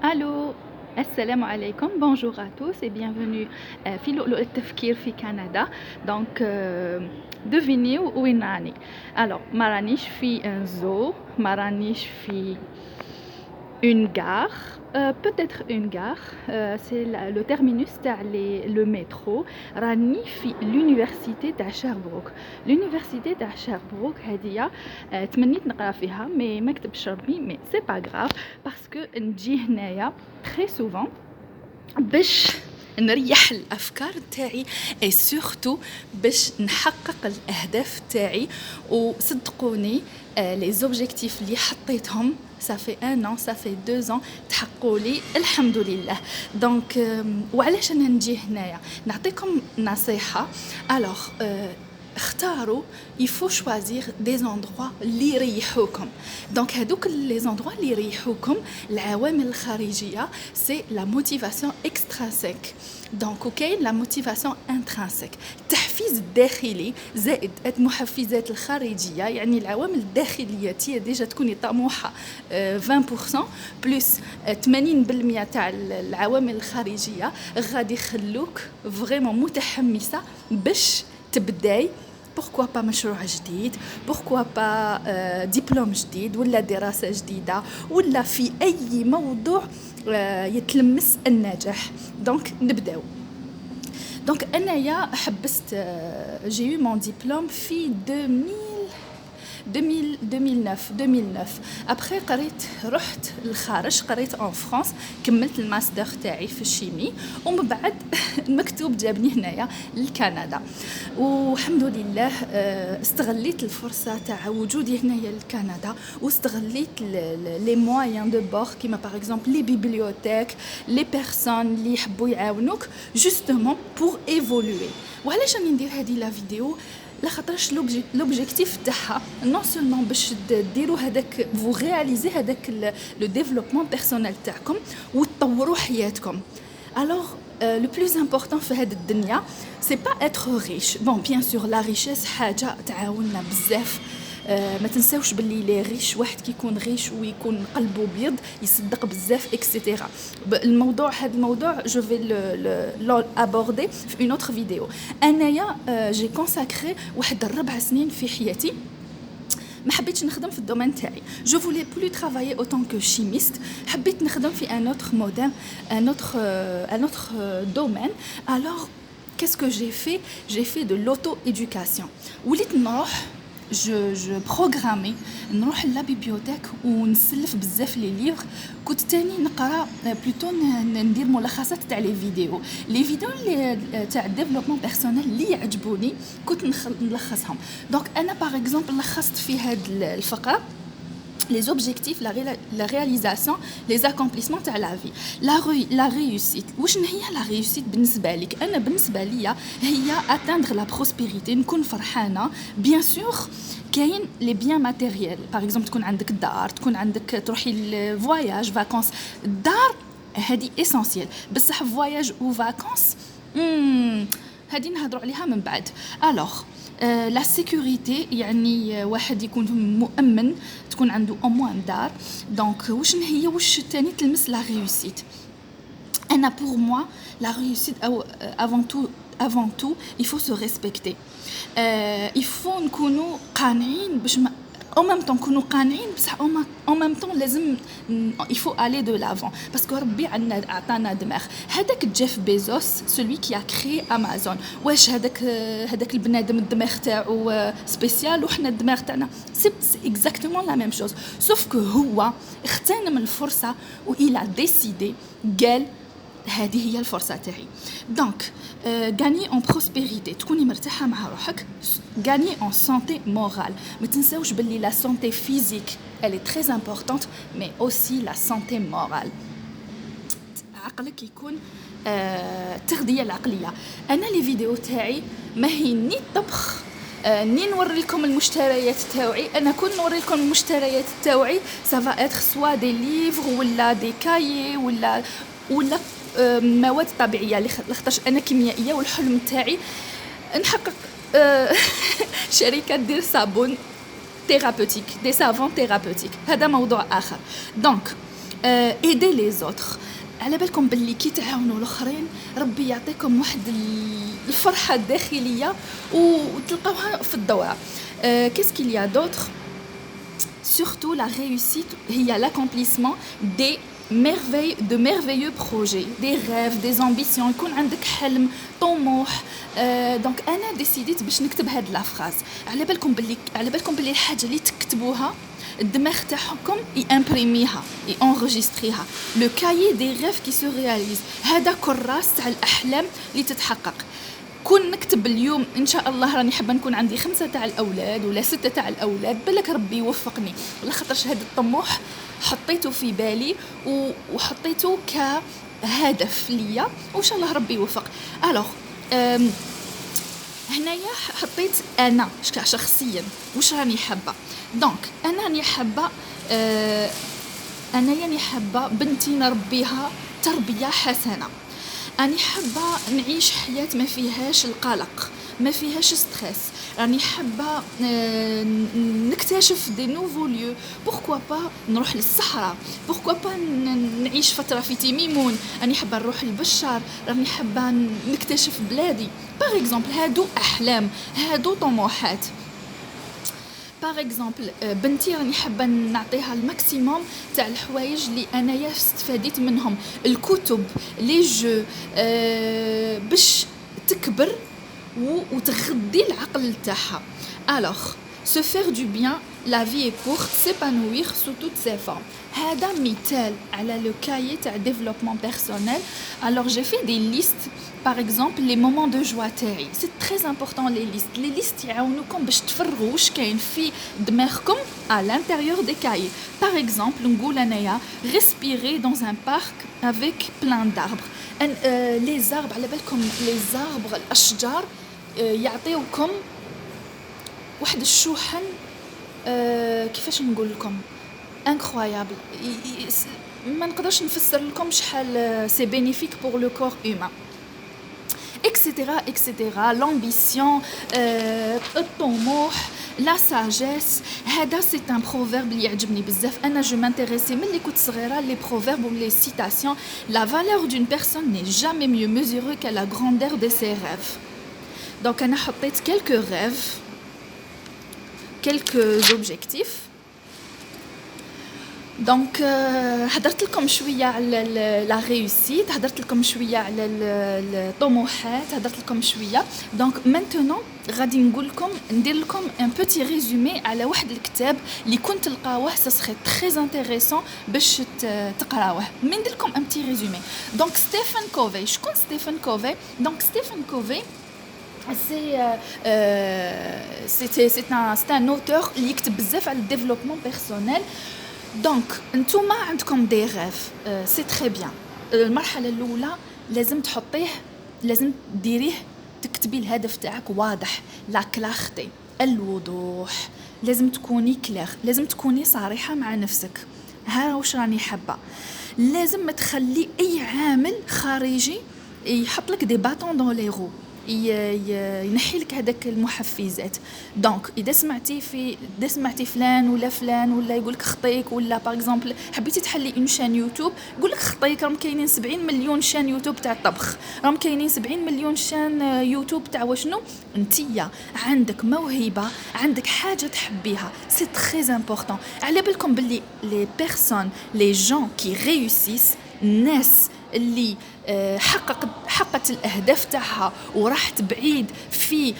Allô, assalamu alaikum, bonjour à tous et bienvenue في لؤلؤ التفكير في كندا. Donc, devinez وين راني. Alors, ما رانيش في un zoo, ما رانيش في une gare, peut-être une gare, c'est le terminus تاع le métro. راني في l'université تاع شيربروك. l'université تاع شيربروك هادية تمنيت نقرا فيها مي ما كتبش ربي، مي سي با غراف باسكو نجي هنايا تري سوفون باش نريح الافكار تاعي اي سورتو باش نحقق الاهداف تاعي. وصدقوني لي زوبجيكتيف اللي حطيتهم ça fait 1 an, ça fait 2 ans تحققوا لي الحمد لله. دونك وعلاش انا نجي هنايا نعطيكم نصيحه. الوغ اختاروا il faut choisir des endroits اللي يريحوكم. دونك هذوك لي زوندروا اللي يريحوكم العوامل الخارجيه سي لا موتيفاسيون اكسترانسيك. دونك وكاين لا موتيفاسيون انترانسيك، التحفيز الداخلي زائد المحفزات الخارجيه. يعني العوامل الداخليه تي ديجا تكوني طموحه 20% بلس 80% تاع العوامل الخارجيه غادي يخلوك فريمون متحمسه باش تبداي. pourquoi pas مشروع جديد، pourquoi pas دبلوم جديد ولا دراسة جديدة ولا في أي موضوع يتلمس النجاح. دونك نبداو. دونك أنايا حبست j'ai eu mon diplôme في 2009. ابخي قريت رحت للخارج، قريت ان فرانس، كملت الماستر تاعي في الشيمي، ومن بعد المكتوب جابني هنايا لكندا. والحمد لله استغليت الفرصه تاع وجودي هنايا لكندا، واستغليت لي مويان دو بور كيما باغ اكزومبل لي بيبليوتيك، لي بيرسون اللي يحبوا يعاونوك جوستومون بور ايفولوي. وعلاش راني ندير هذه لا فيديو؟ لاخاطرش لوبجيكتيف تاعها نون سولمون باش ديروا هذاك فو رياليزي هذاك لو ديفلوبمون بيرسونيل تاعكم وتطوروا حياتكم. الوغ لو بلوز امبورطون في هذه الدنيا سي با اتر ريش. بون بيان سور لا ريشيس حاجه تعاوننا بزاف. ما تنساوش باللي لي ريش واحد كيكون غيش ويكون قلبه بيض يصدق بزاف اكسيتيرا. الموضوع هذا الموضوع جو في لو ابوردي في اون اوتر فيديو. انايا جي كونساكري واحد 4 سنين في حياتي ما حبيتش نخدم في الدومين تاعي. جو فولي بلو ترافايي اوتون كو شيميست، حبيت نخدم في ان اوتر موديل، ان اوتر دومين. الوغ qu'est-ce que j'ai fait de l'auto-éducation. وليت نروح je programmais نروح لا بيبيوتيك ونسلف بزاف لي ليفر. كنت تاني نقرا بلوتو ندير ملخصات تاع لي فيديو اللي تاع ديفلوبمون بيرسونيل اللي يعجبوني كنت نلخصهم. دونك انا باغ اكزومبل لخصت في هاد الفقره les objectifs, la réalisation, les accomplissements تاع la vie, la réussite. واش هي la réussite بالنسبه لك؟ انا بالنسبه ليا هي atteindre la prospérité، نكون فرحانه. bien sûr كاين لي بيان ماتيريال، باغ اكزومبل تكون عندك دار، تكون عندك تروحي الفواياج فاكونس. الدار هذه اسونسيال، بصح فواياج و فاكونس هذه نهضروا عليها من بعد. الوغ لا سيكوريتي يعني واحد يكون مؤمن، تكون عنده او موان دار. دونك واش تاني تلمس لا ريوسيت؟ انا بور موا لا ريوسيت او avant tout il faut se respecter. il faut نكونوا قانعين باش en même temps نكونوا قانعين بصح en même temps لازم il faut aller de l'avant parce que ربي عطانا دماغ. هذاك جيف بيزوس celui qui a créé Amazon، واش هذاك البنادم الدماغ تاعو سبيسيال وحنا الدماغ تاعنا سي exactement la même chose، sauf que هو اغتنم الفرصه و il a décidé قال هذه هي الفرصه تاعي. دونك غاني اون بروسبيريتي، تكوني مرتاحه مع روحك. غاني اون سانتي مورال، ما تنساوش باللي لا سانتي فيزيك elle est très importante mais aussi la santé morale. عقلك يكون التغذيه العقليه. انا لي فيديو تاعي ما هي ني طبخ ني نوري لكم المشتريات تاوعي. انا كون نوري لكم المشتريات تاوعي سافا اتر سوا دي ليفر ولا دي كايي ولا مواد طبيعيه، لاخاطرش انا كيميائيه والحلم تاعي نحقق شركه دير صابون thérapeutique, des savons thérapeutiques. هذا موضوع آخر. دونك ايدي لي زوتر. على بالكم باللي كي تعاونوا الاخرين ربي يعطيكم واحد الفرحه الداخليه وتلقاوها في الدوره. qu'est-ce qu'il y a d'autre? Surtout la réussite هي l'accomplissement des de merveilleux projets, des rêves, des ambitions. يكون عندك حلم طموح. دونك انا ديسيديت باش نكتب هاد لا فراز. على بالكم باللي الحاجه اللي تكتبوها الدماغ تاعكم يامبريميها يانغيستريها. لو كايي دي ريف كي سو رياليز، هذا كراس تاع الاحلام اللي تتحقق. كون نكتب اليوم ان شاء الله راني حابه نكون عندي 5 تاع الاولاد ولا 6 تاع الاولاد، بالك ربي يوفقني، ولا خاطرش هذا الطموح حطيته في بالي وحطيته كهدف ليا، وان شاء الله ربي يوفق. الوغ هنايا حطيت انا شخصيا واش راني حابه. دونك انا راني حابه بنتي نربيها تربيه حسنه. راني حابه نعيش حياه ما فيهاش القلق، ما فيهاش ستريس. راني حابه نكتشف دي نوفو ليو. بوركوا با نروح للصحراء، بوركوا با نعيش فتره في تيميمون. راني حابه نروح للبشار، راني حابه نكتشف بلادي. باغ اكزومبل هادو احلام، هادو طموحات. باغ اكزومبل بنتي راني حابه نعطيها الماكسيموم تاع الحوايج اللي انايا استفاديت منهم، الكتب، لي جو، باش تكبر وتغذي العقل تاعها. الوغ se faire du bien, la vie est courte, s'épanouir sous toutes ses formes. هذا مثال على لو كايي تاع développement personnel. Alors j'ai fait des listes, par exemple les moments de joie تاعي. C'est très important les listes يعاونوكم باش تفرغوا واش كاين في دماغكم à l'intérieur des cahiers. Par exemple نقول انايا respirer dans un parc avec plein d'arbres. les arbres على بالكم les arbres الاشجار يعطيوكم واحد الشوحن كيفاش نقول لكم انكرويابل. ما نقدرش نفسر لكم شحال سي بينيفيك بور لو كور هيومان اكسيتيرا اكسيتيرا. لامبيسيون، الطموح، لا ساجيس. هذا سي ان بروفيرب اللي يعجبني بزاف. انا جو مانتيريسي ملي كنت صغيره لي بروفيرب ولي سيتاسيون. لا فالور دون بيرسون ني جامي ميو ميزوري كا لا غراندeur دو سي ريف. دونك انا حطيت quelques rêves, quelques objectifs. دونك هضرت لكم شويه على لا ريوسيت، هضرت لكم شويه على الطموحات، هضرت لكم شويه. دونك مانتونون غادي نقول لكم ندير لكم ان بوتي ريزومي على واحد الكتاب اللي كنت تلقاوه سا سخي تري انتريسون باش تقراوه. من ندير لكم ان بوتي ريزومي. دونك ستيفن كوفي. شكون ستيفن كوفي؟ دونك ستيفن كوفي c'est un auteur اللي يكتب بزاف على الديفلوبمون بيرسونيل. دونك نتوما عندكم دي ريف، سي تري بيان. المرحله الاولى لازم ديريه، تكتبي الهدف تاعك واضح، لا كلاختي، الوضوح. لازم تكوني كلير، لازم تكوني صريحه مع نفسك. ها واش راني حابه. لازم ما تخلي اي عامل خارجي يحط لك دي باتون دون لي رو، ينحي لك هذاك المحفزات. دونك اذا سمعتي فلان ولا يقول لك خطيك، ولا باغ اكزومبل حبيتي تحلي اون شان يوتيوب يقول لك خطيك، راهم كاينين 70 مليون شان يوتيوب تاع الطبخ، راهم كاينين 70 مليون شان يوتيوب تاع واشنو. انتيا عندك موهبه، عندك حاجه تحبيها، سي تري امبورطون. على بالكم باللي لي بيرسون لي جون كي ريوسيس، الناس اللي حققت الاهداف تاعها وراحت بعيد في